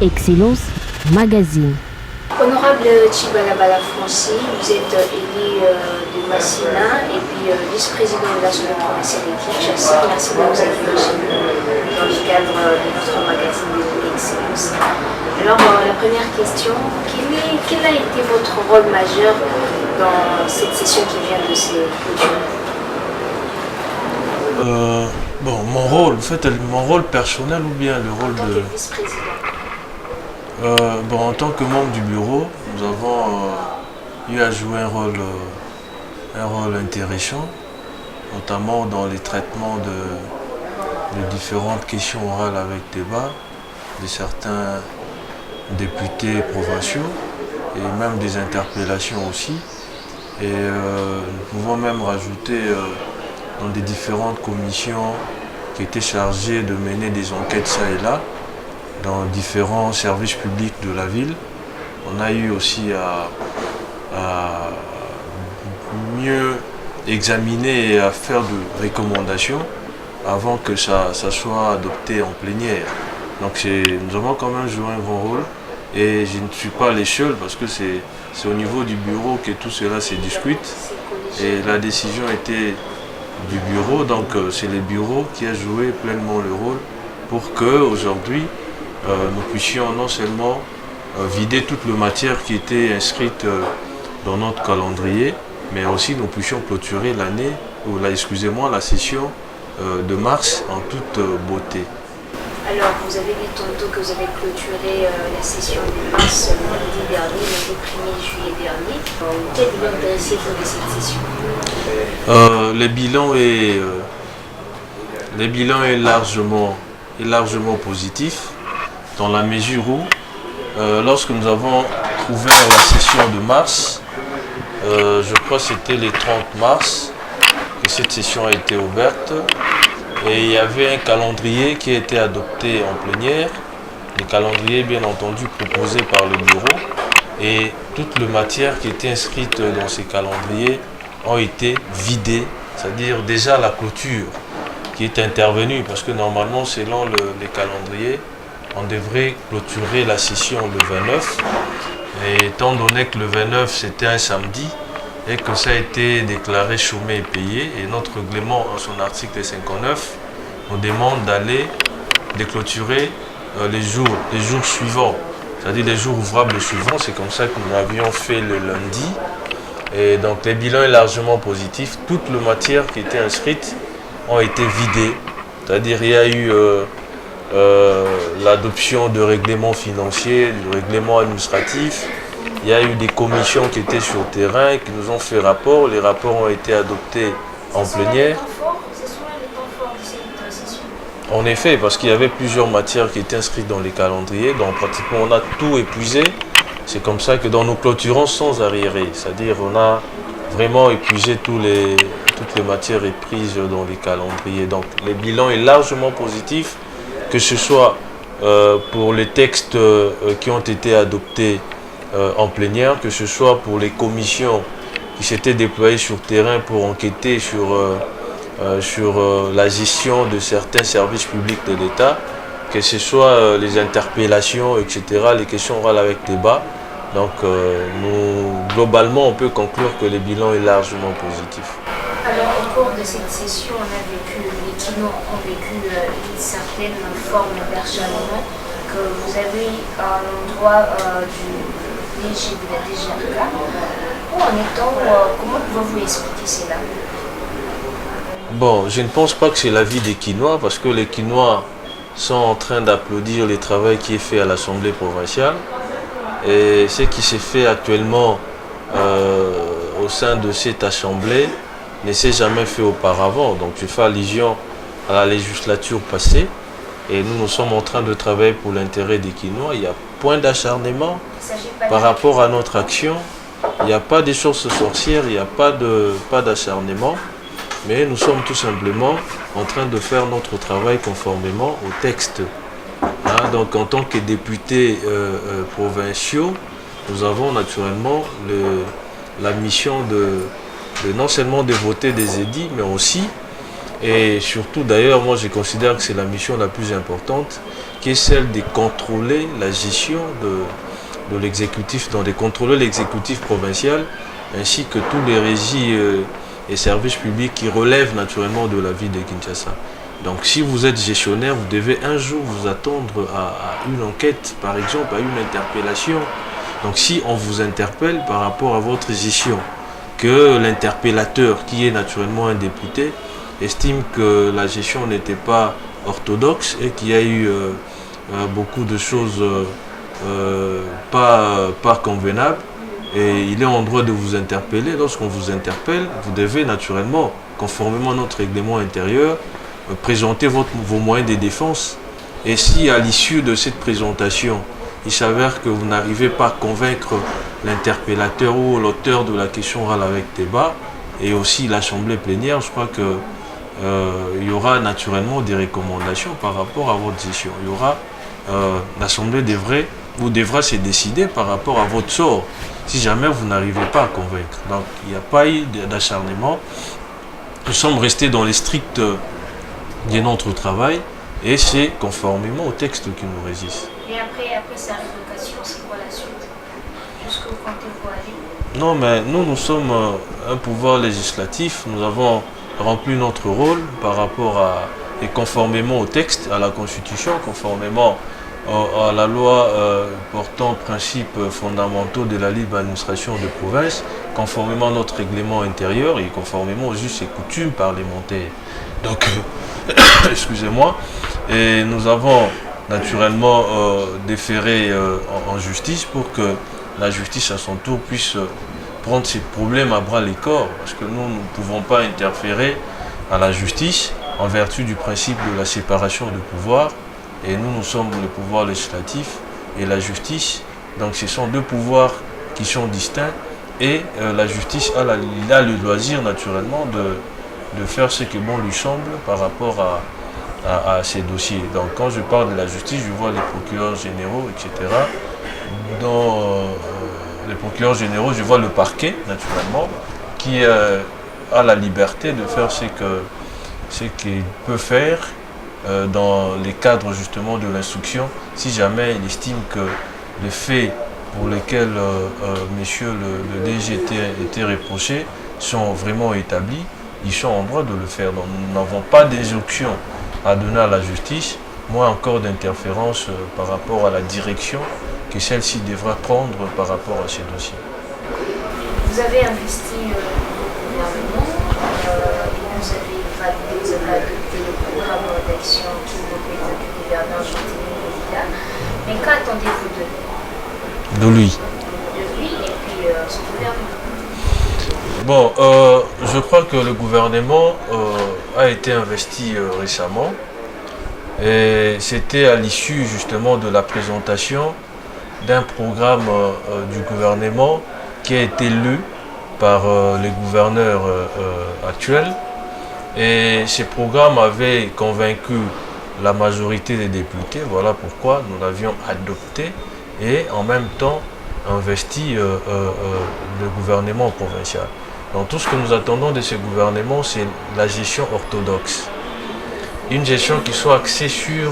Excellence Magazine. Honorable Chibalabala Francis, vous êtes élu de Massina et puis vice-président de l'Assemblée provinciale de Kinshasa. Merci de nous accueillir chez nous dans le cadre de notre magazine de Excellence. Alors, la première question, quel a été votre rôle majeur dans cette session qui vient de se clôturer? Mon rôle personnel ou bien le rôle de vice-président? En tant que membre du bureau, nous avons eu à jouer un rôle intéressant, notamment dans les traitements de différentes questions orales avec débat de certains députés provinciaux et même des interpellations aussi. Et nous pouvons même rajouter dans des différentes commissions qui étaient chargées de mener des enquêtes ça et là, dans différents services publics de la ville. On a eu aussi à mieux examiner et à faire de recommandations avant que ça soit adopté en plénière. Donc nous avons quand même joué un grand rôle et je ne suis pas les seuls parce que c'est au niveau du bureau que tout cela se discute et la décision était du bureau, donc c'est le bureau qui a joué pleinement le rôle pour que aujourd'hui nous puissions non seulement vider toute la matière qui était inscrite dans notre calendrier, mais aussi nous puissions clôturer la session de mars en toute beauté. Alors, vous avez dit tantôt que vous avez clôturé la session de mars lundi dernier, le 1er juillet dernier. Quel bilan dressez-vous de cette session? Le bilan est largement positif, dans la mesure où, lorsque nous avons ouvert la session de mars, je crois que c'était le 30 mars que cette session a été ouverte, et il y avait un calendrier qui a été adopté en plénière, le calendrier bien entendu proposé par le bureau, et toute la matière qui était inscrite dans ces calendriers ont été vidées, c'est-à-dire déjà la clôture qui est intervenue, parce que normalement selon les calendriers, on devrait clôturer la session le 29, et étant donné que le 29 c'était un samedi et que ça a été déclaré chômé et payé, et notre règlement en son article 59 nous demande de clôturer les jours suivants, c'est-à-dire les jours ouvrables suivants. C'est comme ça que nous l'avions fait le lundi, et donc le bilan est largement positif. Toute la matière qui était inscrite ont été vidées, c'est-à-dire il y a eu l'adoption de règlements financiers, de règlements administratifs. Il y a eu des commissions qui étaient sur le terrain, qui nous ont fait rapport. Les rapports ont été adoptés en plénière. En effet, parce qu'il y avait plusieurs matières qui étaient inscrites dans les calendriers, donc pratiquement on a tout épuisé. C'est comme ça que dans nos clôturons sans arriéré, c'est-à-dire on a vraiment épuisé toutes les matières prises dans les calendriers. Donc le bilan est largement positif, que ce soit pour les textes qui ont été adoptés en plénière, que ce soit pour les commissions qui s'étaient déployées sur le terrain pour enquêter sur la gestion de certains services publics de l'État, que ce soit les interpellations, etc., les questions orales avec débat. Donc globalement, on peut conclure que le bilan est largement positif. Alors, au cours de cette session, les Kinois ont vécu une certaine forme d'acharnement que vous avez à l'endroit du DG de la DGRK. Où en est-on? Comment pouvez-vous expliquer cela? Bon, je ne pense pas que c'est l'avis des Kinois, parce que les Kinois sont en train d'applaudir le travail qui est fait à l'Assemblée provinciale. Et ce qui s'est fait actuellement au sein de cette Assemblée ne s'est jamais fait auparavant. Donc je fais allusion à la législature passée et nous sommes en train de travailler pour l'intérêt des Kinois. Il y a point d'acharnement par rapport à notre action. Il n'y a pas de choses sorcières, il n'y a pas d'acharnement. Mais nous sommes tout simplement en train de faire notre travail conformément au texte. Donc en tant que députés provinciaux, nous avons naturellement la mission de non seulement de voter des édits, mais aussi Et surtout, d'ailleurs, moi je considère que c'est la mission la plus importante, qui est celle de contrôler la gestion de l'exécutif, de contrôler l'exécutif provincial, ainsi que tous les régis et services publics qui relèvent naturellement de la ville de Kinshasa. Donc si vous êtes gestionnaire, vous devez un jour vous attendre à une enquête, par exemple, à une interpellation. Donc si on vous interpelle par rapport à votre gestion, que l'interpellateur, qui est naturellement un député, estime que la gestion n'était pas orthodoxe et qu'il y a eu beaucoup de choses pas convenables, et il est en droit de vous interpeller. Lorsqu'on vous interpelle, vous devez naturellement, conformément à notre règlement intérieur, présenter vos moyens de défense. Et si à l'issue de cette présentation, il s'avère que vous n'arrivez pas à convaincre l'interpellateur ou l'auteur de la question orale avec débat, et aussi l'assemblée plénière, je crois que il y aura naturellement des recommandations par rapport à votre gestion. Il y aura l'assemblée devra se décider par rapport à votre sort, si jamais vous n'arrivez pas à convaincre. Donc il n'y a pas eu d'acharnement. Nous sommes restés dans les stricts de notre travail, et c'est conformément au texte qui nous régissent. Et après sa révocation, c'est quoi la suite? Jusqu'où comptez-vous aller? Non, mais nous sommes un pouvoir législatif. Nous avons rempli notre rôle par rapport et conformément au texte, à la Constitution, conformément à la loi portant principes fondamentaux de la libre administration de province, conformément à notre règlement intérieur et conformément aux us et coutumes parlementaires. Donc, excusez-moi, et nous avons naturellement déféré en justice pour que la justice à son tour puisse prendre ces problèmes à bras le corps, parce que nous ne pouvons pas interférer à la justice en vertu du principe de la séparation de pouvoir, et nous sommes le pouvoir législatif et la justice, donc ce sont deux pouvoirs qui sont distincts, et la justice a le loisir naturellement de faire ce que bon lui semble par rapport à ces dossiers. Donc quand je parle de la justice, je vois les procureurs généraux, etc. Dans les procureurs généraux, je vois le parquet, naturellement, qui a la liberté de faire ce qu'il peut faire dans les cadres justement de l'instruction, si jamais il estime que les faits pour lesquels monsieur le DG était reproché sont vraiment établis, ils sont en droit de le faire. Donc nous n'avons pas d'injonction à donner à la justice, moins encore d'interférence par rapport à la direction que celle-ci devra prendre par rapport à ces dossiers. Vous avez investi le gouvernement, vous avez adopté le programme d'action qui est du gouverneur Jean-Thémy, mais qu'attendez-vous de lui? De lui et puis son gouvernement. Bon, je crois que le gouvernement a été investi récemment, et c'était à l'issue justement de la présentation d'un programme du gouvernement qui a été lu par les gouverneurs actuels, et ce programme avait convaincu la majorité des députés. Voilà pourquoi nous l'avions adopté et en même temps investi le gouvernement provincial. Donc tout ce que nous attendons de ce gouvernement, c'est la gestion orthodoxe. Une gestion qui soit axée sur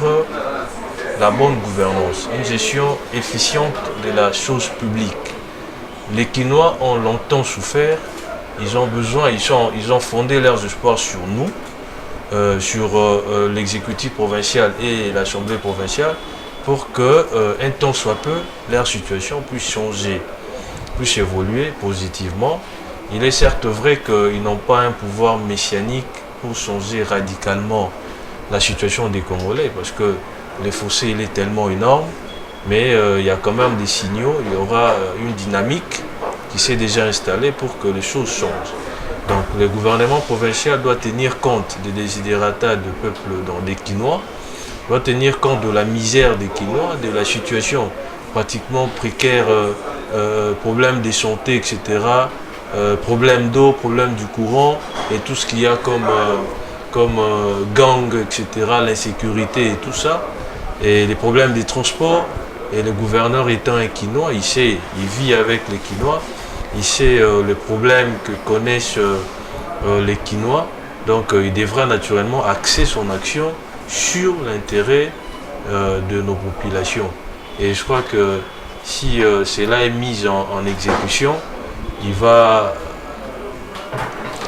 la bonne gouvernance, une gestion efficiente de la chose publique. Les Kinois ont longtemps souffert, ils ont fondé leurs espoirs sur nous, sur l'exécutif provincial et l'Assemblée provinciale, pour que, un temps soit peu, leur situation puisse changer, puisse évoluer positivement. Il est certes vrai qu'ils n'ont pas un pouvoir messianique pour changer radicalement la situation des Congolais, parce que le fossé il est tellement énorme, mais il y a quand même des signaux, il y aura une dynamique qui s'est déjà installée pour que les choses changent. Donc le gouvernement provincial doit tenir compte des desiderata du peuple des Kinois, doit tenir compte de la misère des Kinois, de la situation pratiquement précaire, problèmes de santé, etc., problème d'eau, problème du courant et tout ce qu'il y a comme gang, etc., l'insécurité et tout ça, et les problèmes des transports. Et le gouverneur étant un Kinois, il vit avec les Kinois, il sait les problèmes que connaissent les Kinois, Donc il devra naturellement axer son action sur l'intérêt de nos populations. Et je crois que si cela est mis en exécution,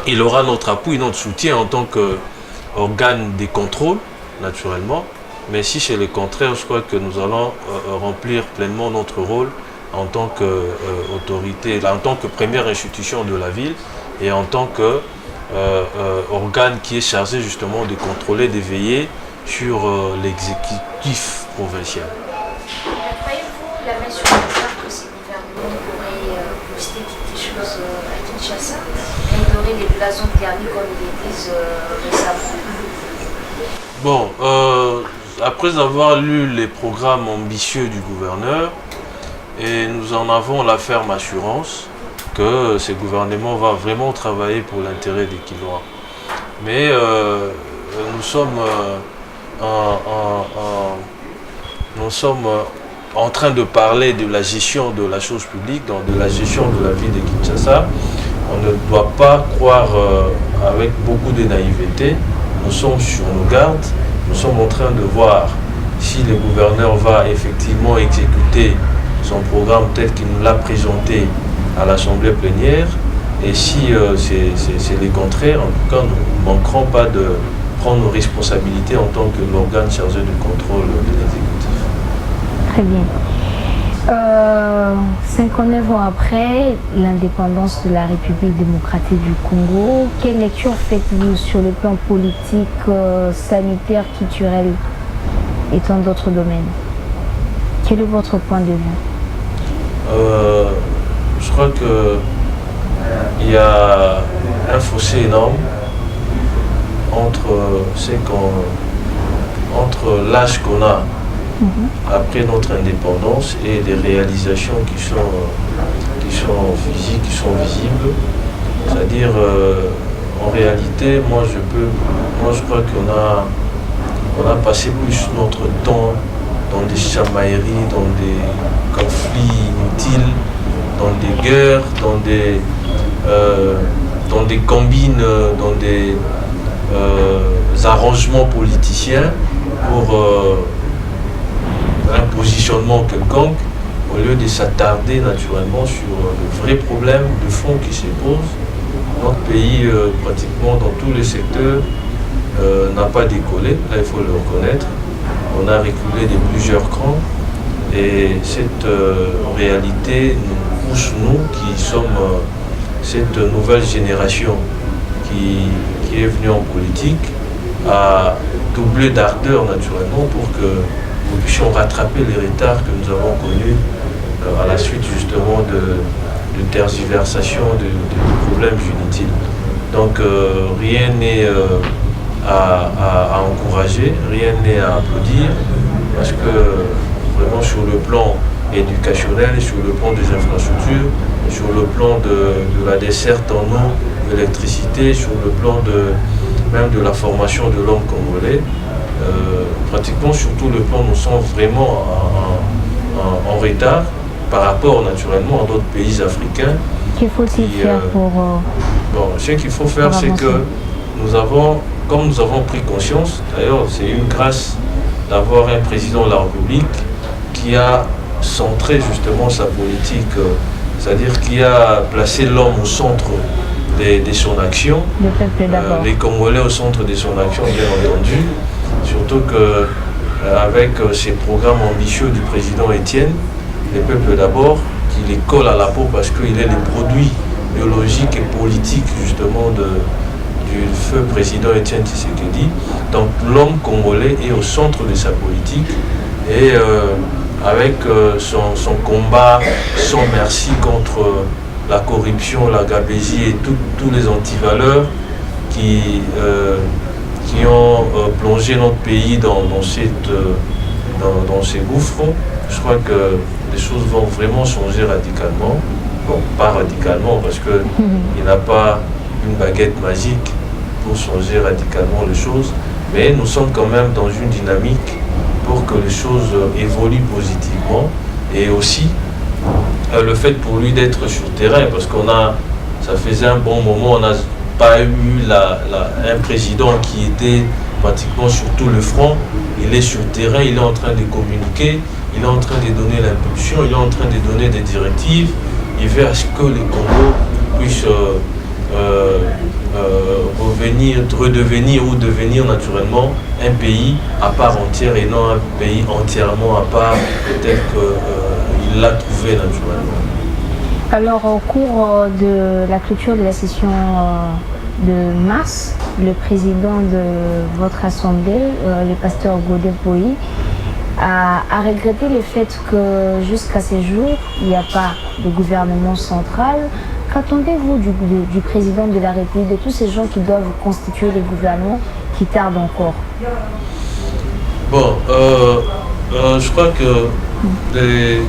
il aura notre appui, notre soutien en tant qu'organe de contrôle, naturellement. Mais si c'est le contraire, je crois que nous allons remplir pleinement notre rôle en tant qu'autorité, en tant que première institution de la ville et en tant qu'organe qui est chargé justement de contrôler, de veiller sur l'exécutif provincial. Croyez-vous la main sur le cœur que ces gouvernements pourraient poster quelque chose à Kinshasa, améliorer les blasons garnis comme ils le disent récemment? Bon, après avoir lu les programmes ambitieux du gouverneur, et nous en avons la ferme assurance que ce gouvernement va vraiment travailler pour l'intérêt des Kinois. Mais nous sommes en train de parler de la gestion de la chose publique, donc de la gestion de la ville de Kinshasa. On ne doit pas croire avec beaucoup de naïveté. Nous sommes sur nos gardes. Nous sommes en train de voir si le gouverneur va effectivement exécuter son programme tel qu'il nous l'a présenté à l'Assemblée plénière. Et si c'est le contraire, en tout cas, nous ne manquerons pas de prendre nos responsabilités en tant que l'organe chargé du contrôle de l'exécutif. Très bien. 59 ans après l'indépendance de la République démocratique du Congo, quelle lecture faites-vous sur le plan politique, sanitaire, culturel et tant d'autres domaines? Quel est votre point de vue? Je crois qu'il y a un fossé énorme entre l'âge qu'on a après notre indépendance et les réalisations qui sont physiques, qui sont visibles. C'est-à-dire, en réalité, moi je crois qu'on a passé plus notre temps dans des chamailleries, dans des conflits inutiles, dans des guerres, dans des combines, dans des arrangements politiciens pour un positionnement quelconque, au lieu de s'attarder naturellement sur le vrai problème de fond qui se pose. Notre pays, pratiquement dans tous les secteurs, n'a pas décollé, là il faut le reconnaître. On a reculé de plusieurs crans et cette réalité nous pousse, nous qui sommes cette nouvelle génération qui est venue en politique, à doubler d'ardeur naturellement pour que nous puissions rattraper les retards que nous avons connus à la suite justement de tergiversations, de problèmes inutiles. Donc rien n'est à encourager, rien n'est à applaudir, parce que vraiment sur le plan éducationnel, sur le plan des infrastructures, sur le plan de la desserte en eau, d'électricité, sur le plan même de la formation de l'homme congolais, pratiquement sur tout le plan, nous sommes vraiment en retard par rapport naturellement à d'autres pays africains. Qu'il faut-il faire pour... Bon, ce qu'il faut faire, c'est que comme nous avons pris conscience, d'ailleurs c'est une grâce d'avoir un président de la République qui a centré justement sa politique, c'est-à-dire qui a placé l'homme au centre de son action, le peuple d'abord. Les Congolais au centre de son action bien entendu, surtout qu'avec ces programmes ambitieux du président Étienne, les peuples d'abord, qui les colle à la peau parce qu'il est le produit biologique et politique justement du feu président Étienne Tshisekedi. Donc l'homme congolais est au centre de sa politique et avec son combat sans merci contre la corruption, la gabegie et tous les antivaleurs qui ont plongé notre pays dans ces gouffres. Je crois que les choses vont vraiment changer radicalement. Bon, pas radicalement parce qu'il n'a pas une baguette magique pour changer radicalement les choses, mais nous sommes quand même dans une dynamique pour que les choses évoluent positivement. Et aussi le fait pour lui d'être sur le terrain, parce ça faisait un bon moment, on a pas eu un président qui était pratiquement sur tout le front. Il est sur le terrain, il est en train de communiquer, il est en train de donner l'impulsion, il est en train de donner des directives. Il veut à ce que le Congo puisse redevenir ou devenir naturellement un pays à part entière et non un pays entièrement à part tel qu'il l'a trouvé naturellement. Alors, au cours de la clôture de la session de mars, le président de votre assemblée, le pasteur Godin Poyi, a regretté le fait que jusqu'à ces jours, il n'y a pas de gouvernement central. Qu'attendez-vous du président de la République, de tous ces gens qui doivent constituer les gouvernements qui tardent encore? Bon, je crois que le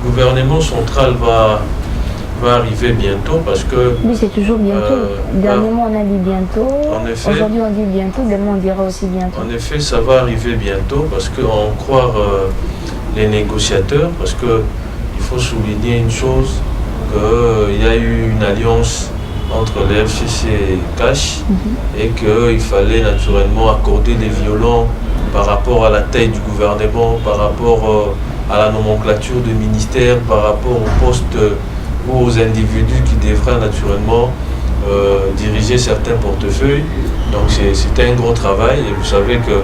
gouvernement central va arriver bientôt parce que... Oui, c'est toujours bientôt. Dernièrement, on a dit bientôt. En effet, aujourd'hui, on dit bientôt. Demain, on dira aussi bientôt. En effet, ça va arriver bientôt parce qu'en croire les négociateurs, parce qu'il faut souligner une chose, qu'il y a eu une alliance entre le FCC et CASH et qu'il fallait naturellement accorder des violons par rapport à la taille du gouvernement, par rapport à la nomenclature de ministère, par rapport au poste ou aux individus qui devraient naturellement diriger certains portefeuilles. Donc c'était un gros travail et vous savez que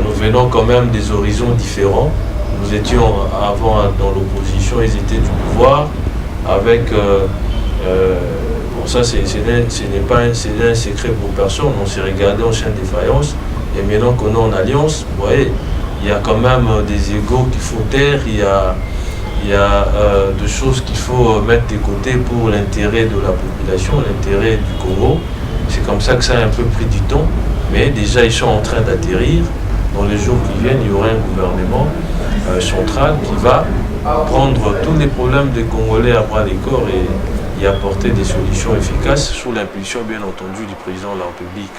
nous venons quand même des horizons différents. Nous étions avant dans l'opposition, ils étaient du pouvoir avec... bon ça ce n'est pas un secret pour personne, on s'est regardé en chaîne de faïence et maintenant qu'on est en alliance, vous voyez, il y a quand même des égos qu'il faut taire, il y a des choses qu'il faut mettre de côté pour l'intérêt de la population, l'intérêt du Congo. C'est comme ça que ça a un peu pris du temps, mais déjà ils sont en train d'atterrir. Dans les jours qui viennent, il y aura un gouvernement central qui va prendre tous les problèmes des Congolais à bras le corps et y apporter des solutions efficaces sous l'impulsion bien entendu du président de la République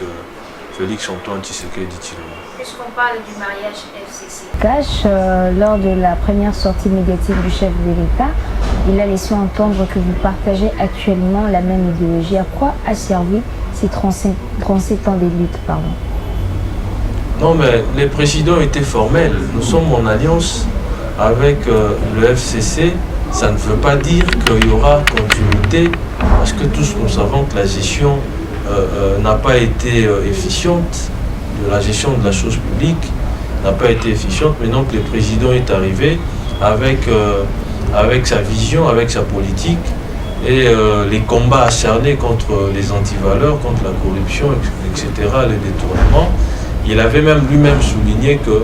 Félix Antoine Tshisekedi Tshilombo. Puisqu'on parle du mariage FCC. CASH, lors de la première sortie médiatique du chef de l'État, il a laissé entendre que vous partagez actuellement la même idéologie. À quoi a servi ces 37 ans de lutte, pardon? Non, mais les présidents étaient formels. Nous sommes en alliance avec le FCC. Ça ne veut pas dire qu'il y aura continuité, parce que tous nous savons que la gestion n'a pas été efficiente, la gestion de la chose publique n'a pas été efficiente. Maintenant que le président est arrivé avec sa vision, avec sa politique et les combats acharnés contre les antivaleurs, contre la corruption, etc., les détournements, il avait même lui-même souligné que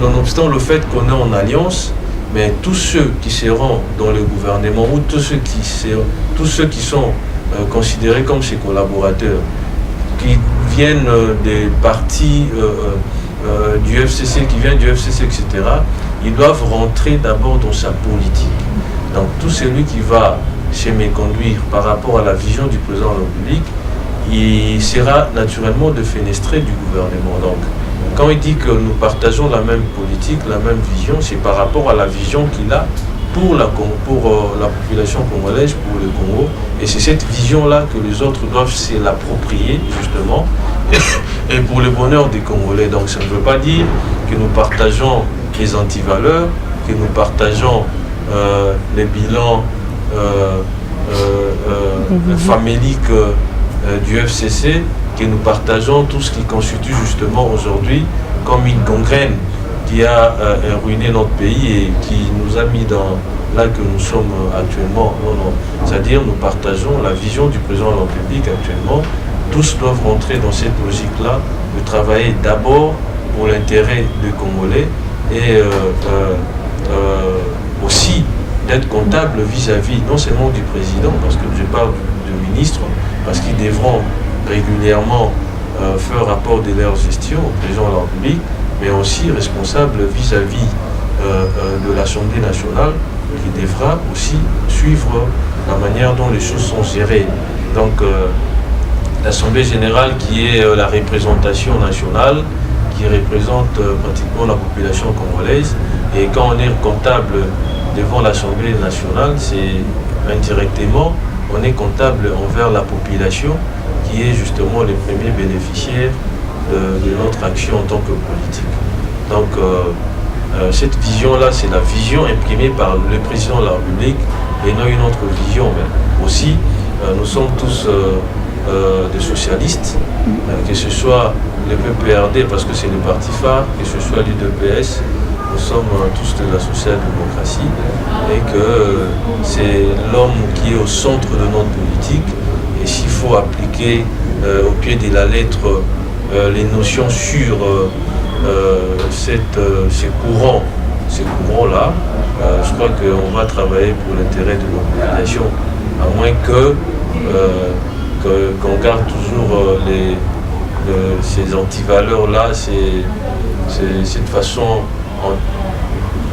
nonobstant le fait qu'on est en alliance, mais tous ceux qui seront dans le gouvernement ou tous ceux qui sont considérés comme ses collaborateurs, qui viennent des partis du FCC, qui viennent du FCC, etc., ils doivent rentrer d'abord dans sa politique. Donc tout celui qui va se méconduire par rapport à la vision du président de la République, il sera naturellement défenestré du gouvernement. Donc quand il dit que nous partageons la même politique, la même vision, c'est par rapport à la vision qu'il a pour la population congolaise, pour le Congo. Et c'est cette vision-là que les autres doivent se l'approprier, justement, et pour le bonheur des Congolais. Donc ça ne veut pas dire que nous partageons les antivaleurs, que nous partageons les bilans faméliques du FCC, que nous partageons tout ce qui constitue justement aujourd'hui comme une gangrène qui a ruiné notre pays et qui nous a mis dans là que nous sommes actuellement. Non, non. C'est-à-dire nous partageons la vision du président de la République actuellement. Tous doivent rentrer dans cette logique-là de travailler d'abord pour l'intérêt des Congolais et aussi d'être comptable vis-à-vis non seulement du président, parce que je parle du ministre, parce qu'ils devront régulièrement faire rapport de leur gestion au président de la République, mais aussi responsable vis-à-vis de l'Assemblée nationale, qui devra aussi suivre la manière dont les choses sont gérées. Donc l'Assemblée générale qui est la représentation nationale, qui représente pratiquement la population congolaise, et quand on est comptable devant l'Assemblée nationale, c'est indirectement, on est comptable envers la population qui est justement les premiers bénéficiaires de notre action en tant que politique. Donc cette vision-là, c'est la vision imprimée par le président de la République et non une autre vision. Mais aussi, nous sommes tous des socialistes, que ce soit le PPRD parce que c'est le parti phare, que ce soit l'UDPS, nous sommes tous de la social-démocratie et que c'est l'homme qui est au centre de notre politique. Et s'il faut appliquer au pied de la lettre les notions sur ces courants-là, je crois qu'on va travailler pour l'intérêt de la population, à moins qu'on garde toujours ces antivaleurs-là, cette façon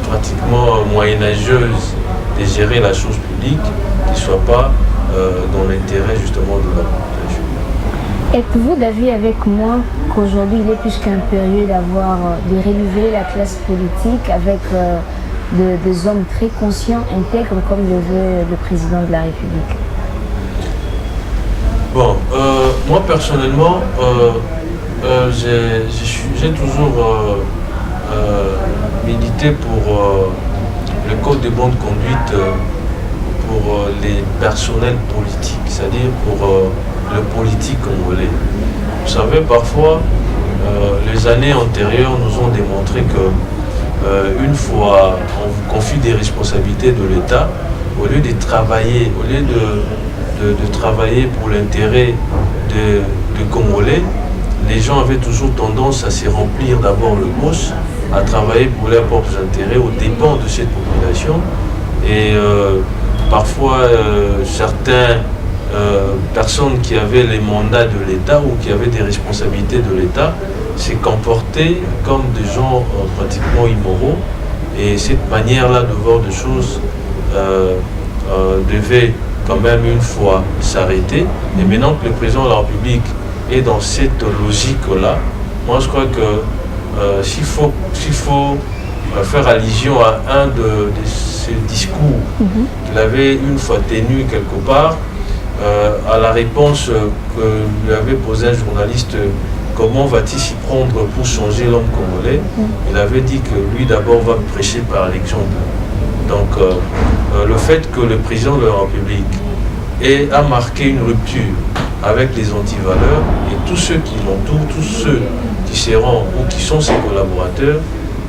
pratiquement moyenâgeuse de gérer la chose publique, qui ne soit pas dans l'intérêt justement de la population. Êtes-vous d'avis avec moi qu'aujourd'hui il est plus qu'impérieux de renouveler la classe politique avec des hommes très conscients, intègres comme le veut le président de la République? Bon, moi personnellement, j'ai toujours milité pour le code de bonne conduite pour les personnels politiques, c'est-à-dire pour le politique congolais. Vous savez, parfois, les années antérieures nous ont démontré que une fois on vous confie des responsabilités de l'État, au lieu de travailler, de travailler pour l'intérêt de Congolais, les gens avaient toujours tendance à se remplir d'abord le poche, à travailler pour leurs propres intérêts aux dépens de cette population. Et parfois, certaines personnes qui avaient les mandats de l'État ou qui avaient des responsabilités de l'État s'est comporté comme des gens pratiquement immoraux. Et cette manière-là de voir des choses devait quand même une fois s'arrêter. Et maintenant que le président de la République est dans cette logique-là, moi je crois que s'il faut faire allusion à un de ces discours qu'il avait une fois tenu quelque part, à la réponse que lui avait posé un journaliste, comment va-t-il s'y prendre pour changer l'homme congolais, il avait dit que lui d'abord va prêcher par l'exemple. Donc le fait que le président de la République a marqué une rupture avec les antivaleurs, et tous ceux qui l'entourent, tous ceux qui seront ou qui sont ses collaborateurs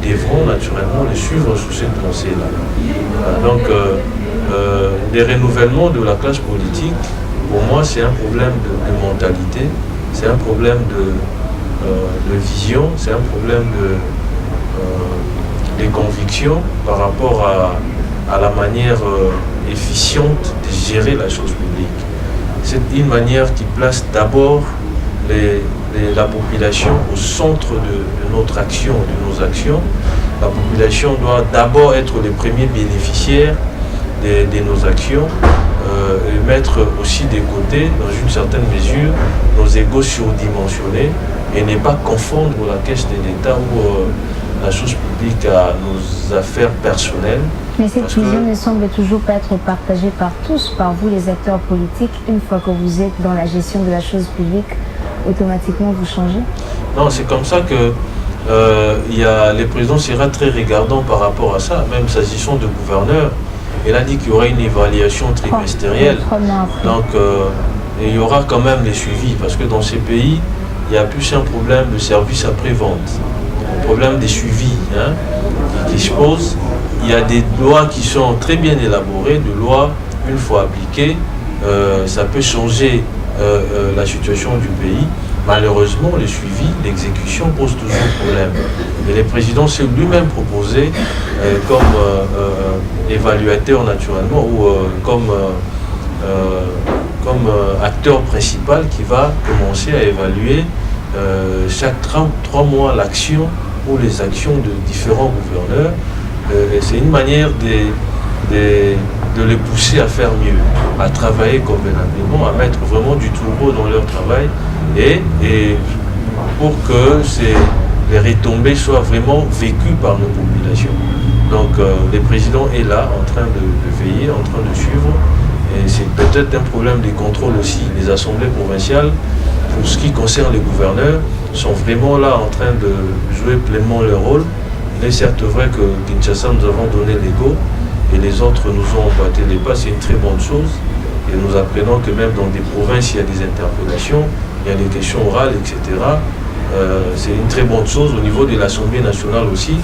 devront naturellement les suivre sous cette pensée-là. Donc les renouvellements de la classe politique, pour moi, c'est un problème de mentalité, c'est un problème de vision, c'est un problème de conviction par rapport à la manière efficiente de gérer la chose publique. C'est une manière qui place d'abord la population au centre de notre action, de nos actions. La population doit d'abord être les premiers bénéficiaires de nos actions et mettre aussi de côté, dans une certaine mesure, nos égos surdimensionnés et ne pas confondre la caisse de l'État ou la chose publique à nos affaires personnelles. Mais cette vision ne semble toujours pas être partagée par tous, par vous les acteurs politiques. Une fois que vous êtes dans la gestion de la chose publique, automatiquement vous changez? Non, c'est comme ça que le président sera très regardant par rapport à ça, même s'agissant de gouverneurs. Il a dit qu'il y aurait une évaluation trimestrielle. Donc il y aura quand même les suivis, parce que dans ces pays, il y a plus un problème de service après-vente, un problème des suivis qui se pose. Il y a des lois qui sont très bien élaborées, des lois, une fois appliquées, ça peut changer la situation du pays. Malheureusement, le suivi, l'exécution pose toujours problème. Et le président s'est lui-même proposé comme évaluateur naturellement ou comme acteur principal qui va commencer à évaluer chaque 3 mois l'action ou les actions de différents gouverneurs. C'est une manière de les pousser à faire mieux, à travailler convenablement, à mettre vraiment du turbo dans leur travail et pour que les retombées soient vraiment vécues par nos populations. Donc le président est là en train de veiller, en train de suivre Et c'est peut-être un problème des contrôles aussi. Les assemblées provinciales, pour ce qui concerne les gouverneurs, sont vraiment là en train de jouer pleinement leur rôle. Il est certes vrai que Kinshasa, nous avons donné l'ego et les autres nous ont emboîté les pas, c'est une très bonne chose. Et nous apprenons que même dans des provinces, il y a des interpellations, il y a des questions orales, etc. C'est une très bonne chose. Au niveau de l'Assemblée nationale aussi,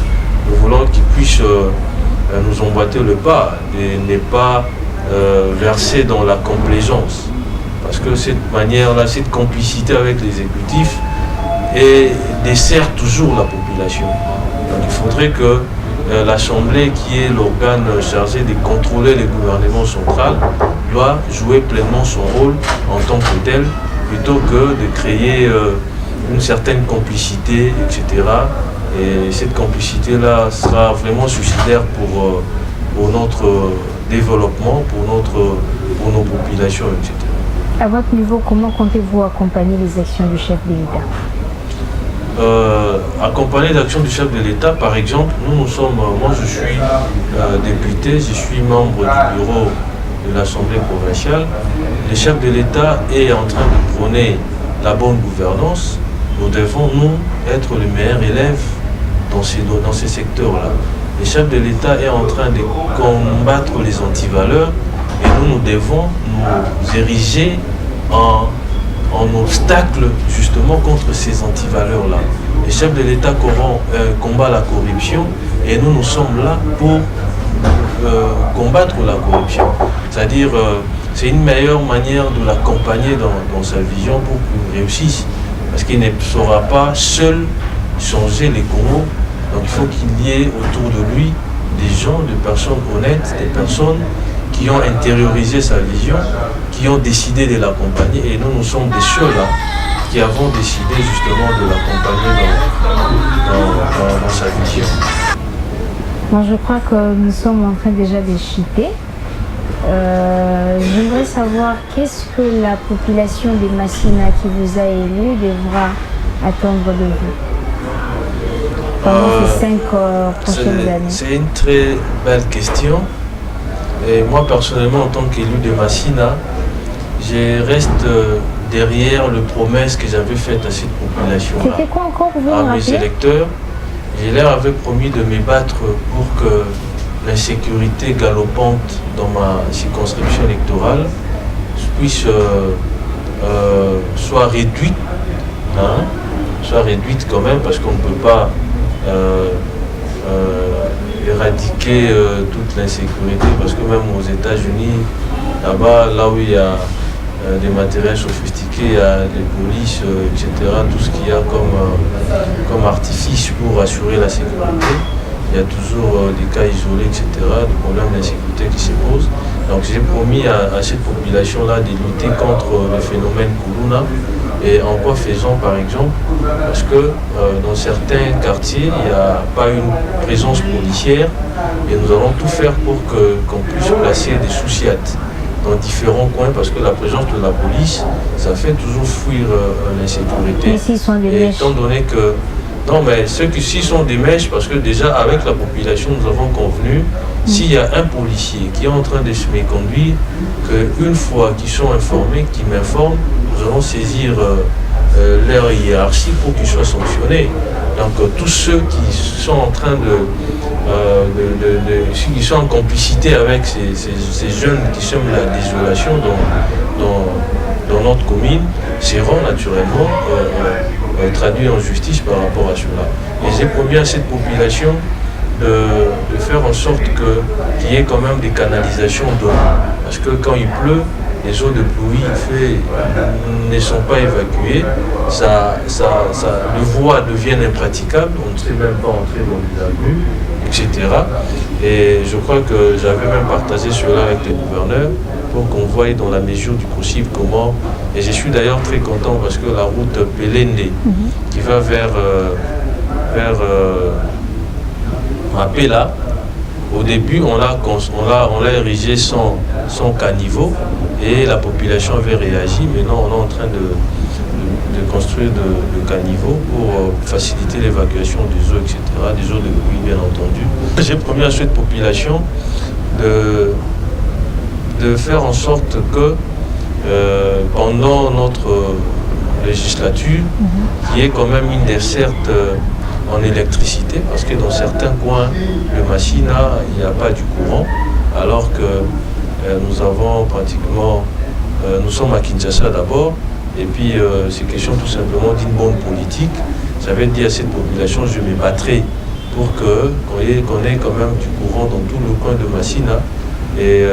nous voulons qu'ils puissent nous emboîter le pas et ne pas verser dans la complaisance. Parce que cette manière-là, cette complicité avec l'exécutif dessert toujours la population. Donc il faudrait que l'Assemblée, qui est l'organe chargé de contrôler le gouvernement central, doit jouer pleinement son rôle en tant que tel, plutôt que de créer une certaine complicité, etc. Et cette complicité-là sera vraiment suicidaire pour notre développement, pour nos populations, etc. À votre niveau, comment comptez-vous accompagner les actions du chef de l'État? Accompagner l'action du chef de l'État, par exemple, moi je suis député, je suis membre du bureau de l'Assemblée provinciale. Le chef de l'État est en train de prôner la bonne gouvernance. Nous devons, nous, être les meilleurs élèves dans ces secteurs-là. Le chef de l'État est en train de combattre les antivaleurs et nous devons nous ériger en obstacle justement contre ces antivaleurs-là. Le chef de l'État combat la corruption et nous sommes là pour combattre la corruption. C'est-à-dire, c'est une meilleure manière de l'accompagner dans sa vision pour qu'il réussisse. Parce qu'il ne saura pas seul changer les Congos. Donc il faut qu'il y ait autour de lui des gens, des personnes honnêtes, des personnes qui ont intériorisé sa vision, qui ont décidé de l'accompagner. Et nous sommes des ceux-là qui avons décidé justement de l'accompagner dans sa vision. Bon, je crois que nous sommes en train déjà de chuter. J'aimerais savoir qu'est-ce que la population des Massina qui vous a élu devra attendre de vous pendant ces 5 prochaines années. C'est une très belle question. Et moi personnellement, en tant qu'élu de Massina, je reste derrière les promesses que j'avais faites à cette population-là. C'était quoi encore, vous à mes électeurs, je leur avais promis de me battre pour que l'insécurité galopante dans ma circonscription électorale puisse soit réduite, soit réduite quand même, parce qu'on ne peut pas éradiquer toute l'insécurité, parce que même aux États-Unis, là-bas, là où il y a des matériels sophistiqués, il y a des polices, etc., tout ce qu'il y a comme artifice pour assurer la sécurité. Il y a toujours des cas isolés, etc., des problèmes d'insécurité qui se posent. Donc j'ai promis à cette population-là de lutter contre le phénomène Kuluna. Et en quoi faisons par exemple? Parce que dans certains quartiers, il n'y a pas une présence policière et nous allons tout faire pour qu'on puisse placer des sous-siates dans différents coins, parce que la présence de la police, ça fait toujours fuir l'insécurité. Mais s'ils sont des et mèches. étant donné que non, mais ceux qui sont des mèches, parce que déjà avec la population, nous avons convenu, s'il y a un policier qui est en train de se méconduire, qu'une fois qu'ils sont informés, qu'ils m'informent, nous allons saisir leur hiérarchie pour qu'ils soient sanctionnés. Donc tous ceux qui sont en train qui sont en complicité avec ces jeunes qui sèment la désolation dans notre commune seront naturellement traduits en justice par rapport à cela. Et j'ai promis à cette population de faire en sorte qu'il y ait quand même des canalisations d'eau. Parce que quand il pleut, les eaux de pluie ne sont pas évacuées, les voies deviennent impraticables, on ne sait même pas entrer dans les avenues, etc. Et je crois que j'avais même partagé cela avec les gouverneurs pour qu'on voie dans la mesure du possible comment. Et je suis d'ailleurs très content parce que la route Pelende qui va vers Mapela, au début on l'a érigé sans caniveau et la population avait réagi. Maintenant on est en train de construire de caniveaux pour faciliter l'évacuation des eaux, etc., des eaux de pluie bien entendu. J'ai promis à cette population de faire en sorte que pendant notre législature, il y ait quand même une desserte en électricité, parce que dans certains coins de Machina, il n'y a pas du courant, alors que nous avons pratiquement, nous sommes à Kinshasa d'abord, et puis c'est question tout simplement d'une bonne politique. Ça veut dire à cette population, je me battrai pour qu'on ait quand même du courant dans tout le coin de Machina. Et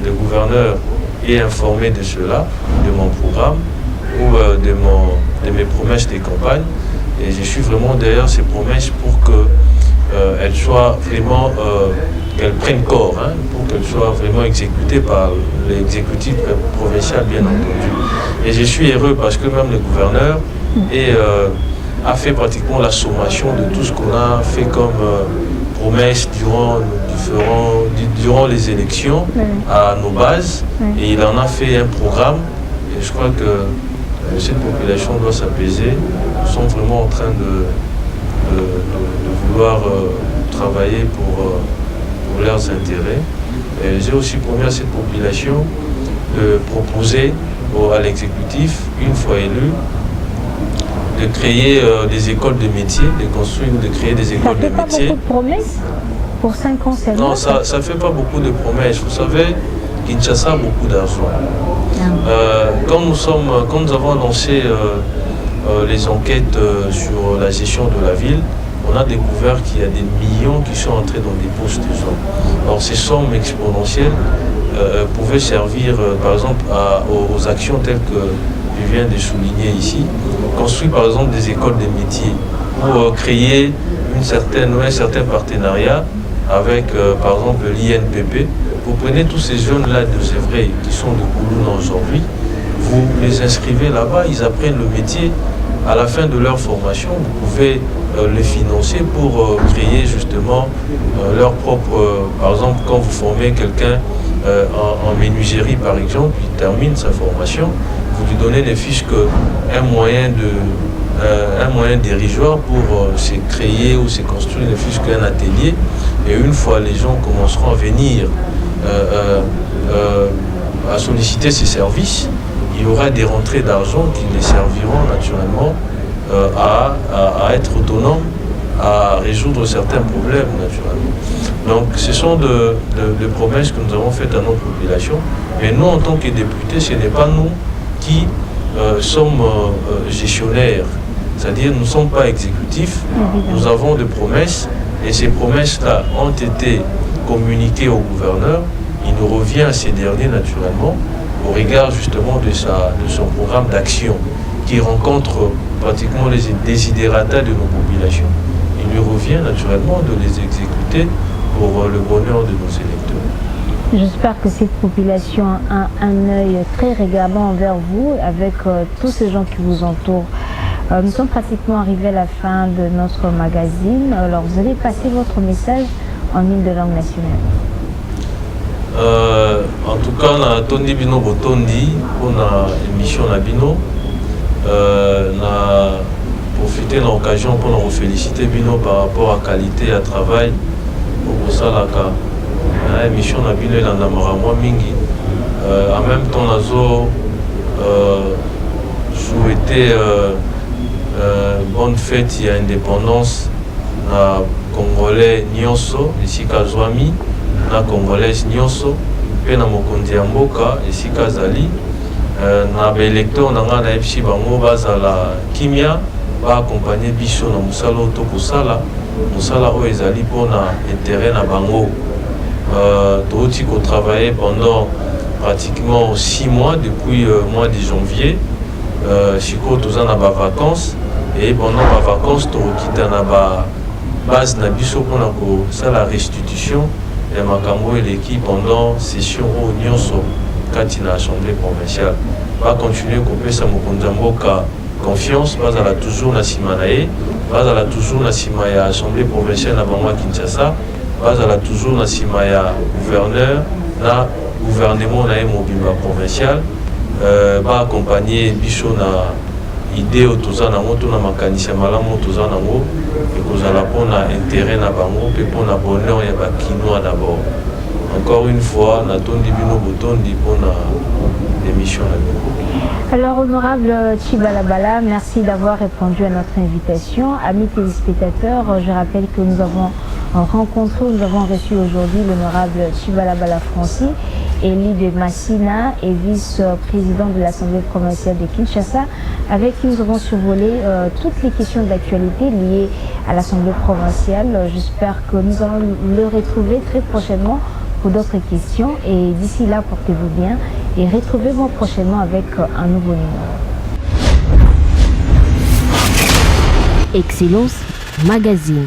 le gouverneur est informé de cela, de mon programme ou de mes promesses de campagne. Et je suis vraiment derrière ces promesses pour qu'elles soient vraiment, qu'elles prennent corps, hein, pour qu'elles soient vraiment exécutées par l'exécutif provincial, bien entendu. Et je suis heureux parce que même le gouverneur a fait pratiquement la sommation de tout ce qu'on a fait comme promesses durant les élections à nos bases. Et il en a fait un programme. Et je crois que cette population doit s'apaiser. Nous sommes vraiment en train de vouloir travailler pour leurs intérêts. J'ai aussi promis à cette population de proposer à l'exécutif, une fois élu, de créer des écoles de métiers, de créer des écoles de métiers. Ça fait pas beaucoup de promesses pour 5 ans seulement? Non, ça ne fait pas beaucoup de promesses. Vous savez, Kinshasa a beaucoup d'argent. Quand nous avons lancé les enquêtes sur la gestion de la ville, on a découvert qu'il y a des millions qui sont entrés dans des poches de gens. Alors ces sommes exponentielles pouvaient servir par exemple aux actions telles que je viens de souligner ici, construire par exemple des écoles de métiers ou créer un certain partenariat avec par exemple l'INPP. Vous prenez tous ces jeunes-là de Zévré qui sont de Koulouna aujourd'hui, vous les inscrivez là-bas, ils apprennent le métier. À la fin de leur formation, vous pouvez les financer pour créer justement leur propre... par exemple, quand vous formez quelqu'un en menuiserie par exemple, il termine sa formation, vous lui donnez ne fût-ce qu'un moyen dérisoire pour se créer ou se construire ne fût-ce qu'un atelier. Et une fois les gens commenceront à venir à solliciter ces services, il y aura des rentrées d'argent qui les serviront naturellement à être autonomes, à résoudre certains problèmes naturellement. Donc ce sont de promesses que nous avons faites à notre population. Mais nous, en tant que députés, ce n'est pas nous qui sommes gestionnaires. C'est-à-dire nous ne sommes pas exécutifs, nous avons des promesses et ces promesses-là ont été communiquées au gouverneur. Il nous revient à ces derniers naturellement au regard justement de son programme d'action qui rencontre pratiquement les désidérata de nos populations. Il lui revient naturellement de les exécuter pour le bonheur de nos électeurs. J'espère que cette population a un œil très regardant envers vous, avec tous ces gens qui vous entourent. Nous sommes pratiquement arrivés à la fin de notre magazine. Alors vous allez passer votre message en une de langue nationale. En tout cas, on a tondi bino botondi pour l'émission na bino. On a profité de l'occasion pour nous féliciter bino par rapport à qualité et à travail pour ça la l'émission na bino et l'andamara moi mingi. En même temps, nazo souhaité bonne fête et indépendance na Congolais nyonso ici Kazwami. Na Congolaise nyonso pe na mokonzi ya mboka esika azali na baélecteur na nga na yebisi bango bazala kimia baakompagne biso na mosala oyo tokosala mosala oyo ezali mpona intérêt na bango. Touti kotravaille pendant pratiquement 6 mois depuis mois de janvier. Sikoyo toza na bavacances et pendant bavacances tokokita na base na biso mpona kosala restitution ya makambo eleki pendant session oyo nyonso kati na assemblée provinciale. Bacontinue kopesa mokonzi ya mboka confiance, bazala toujours na nsima na ye, bazala toujours na nsima ya assemblée provinciale na bango ya Kinshasa, bazala toujours na nsima ya gouverneur na gouvernement na ye mobimba provincial, baakompagne biso na idée oyo toza nango to na makanisi ya malamu oyo toza nango ekozala mpona intérêt na bango mpe mpona bonheur ya bakinois d'abord. Encore une fois, natondi bino botondi pour l'émission. Alors, honorable Chibalabala, merci d'avoir répondu à notre invitation. Amis téléspectateurs, je rappelle que nous avons reçu aujourd'hui l'honorable Chibalabala Francis, élu de Massina et vice-président de l'Assemblée provinciale de Kinshasa, avec qui nous avons survolé toutes les questions d'actualité liées à l'Assemblée provinciale. J'espère que nous allons le retrouver très prochainement pour d'autres questions. Et d'ici là, portez-vous bien et retrouvez-vous prochainement avec un nouveau numéro. Excellence Magazine.